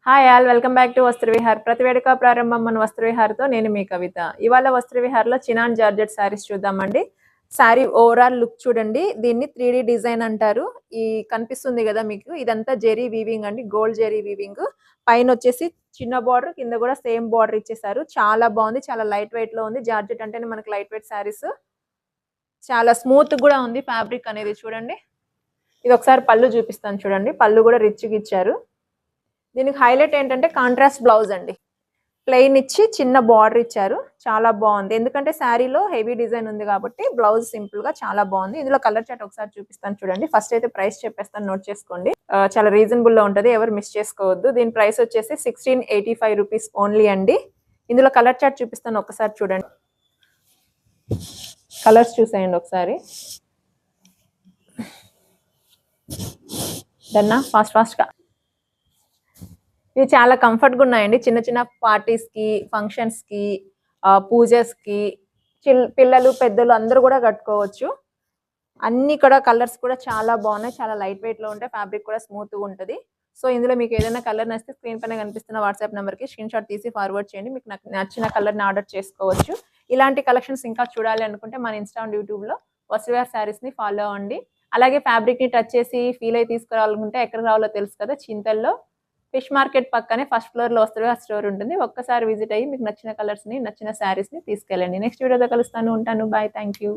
Hi all welcome back to Vastravihar. ప్రతి వేడుక ప్రారంభం మన వస్త్రవిహార్తో నేను మీ కవిత. ఇవాళ వస్త్రవిహార్లో చినాన్ జార్జెట్ శారీస్ చూద్దామండి. శారీ ఓవరాల్ లుక్ చూడండి. దీన్ని 3D డిజైన్ అంటారు. ఈ కనిపిస్తుంది కదా మీకు, ఇదంతా జెరీ వీవింగ్ అండి, గోల్డ్ జెరీ వీవింగ్. పైన వచ్చేసి చిన్న బార్డర్, కింద కూడా సేమ్ బార్డర్ ఇచ్చేసారు. చాలా బాగుంది, చాలా లైట్ వెయిట్ లో ఉంది. జార్జెట్ అంటేనే మనకి లైట్ వెయిట్ శారీస్. చాలా స్మూత్ కూడా ఉంది ఫ్యాబ్రిక్ అనేది చూడండి. ఇది ఒకసారి పళ్ళు చూపిస్తాను చూడండి. పళ్ళు కూడా రిచ్గా ఇచ్చారు. దీనికి హైలైట్ ఏంటంటే కాంట్రాస్ట్ బ్లౌజ్ అండి. ప్లెయిన్ ఇచ్చి చిన్న బార్డర్ ఇచ్చారు. చాలా బాగుంది, ఎందుకంటే శారీలో హెవీ డిజైన్ ఉంది కాబట్టి బ్లౌజ్ సింపుల్ గా చాలా బాగుంది. ఇందులో కలర్ చార్ట్ ఒకసారి చూపిస్తాను చూడండి. ఫస్ట్ అయితే ప్రైస్ చెప్పేస్తాను, నోట్ చేసుకోండి. చాలా రీజనబుల్ లో ఉంటుంది, ఎవరు మిస్ చేసుకోవద్దు. దీని ప్రైస్ వచ్చేసి 1685 రూపీస్ ఓన్లీ అండి. ఇందులో కలర్ చార్ట్ చూపిస్తాను, ఒకసారి చూడండి. కలర్స్ చూసేయండి ఒకసారి. డన్నా ఫాస్ట్ గా. ఇవి చాలా కంఫర్ట్గా ఉన్నాయండి. చిన్న చిన్న పార్టీస్కి, ఫంక్షన్స్కి, పూజస్కి, పిల్లలు పెద్దలు అందరూ కూడా కట్టుకోవచ్చు. అన్ని కూడా కలర్స్ కూడా చాలా బాగున్నాయి. చాలా లైట్ వెయిట్లో ఉంటాయి. ఫ్యాబ్రిక్ కూడా స్మూత్గా ఉంటుంది. సో ఇందులో మీకు ఏదైనా కలర్ నచ్చితే స్క్రీన్ పైన కనిపిస్తున్న వాట్సాప్ నెంబర్కి స్క్రీన్ షాట్ తీసి ఫార్వర్డ్ చేయండి. మీకు నచ్చిన కలర్ని ఆర్డర్ చేసుకోవచ్చు. ఇలాంటి కలెక్షన్స్ ఇంకా చూడాలి అనుకుంటే మన ఇన్స్టా అండ్ యూట్యూబ్లో వస్త్రవిహార్ శారీస్ని ఫాలో అవ్వండి. అలాగే ఫ్యాబ్రిక్ని టచ్ చేసి ఫీల్ అయి తీసుకురావాలనుకుంటే ఎక్కడ రావాలో తెలుసు కదా, చింతల్లో ఫిష్ మార్కెట్ పక్కనే ఫస్ట్ ఫ్లోర్లో వస్త్రవిహార్ స్టోర్ ఉంటుంది. ఒక్కసారి విజిట్ అయ్యి మీకు నచ్చిన కలర్స్ని, నచ్చిన శారీస్ని తీసుకెళ్ళండి. నెక్స్ట్ వీడియోతో కలుస్తాను, ఉంటాను. Bye, thank you.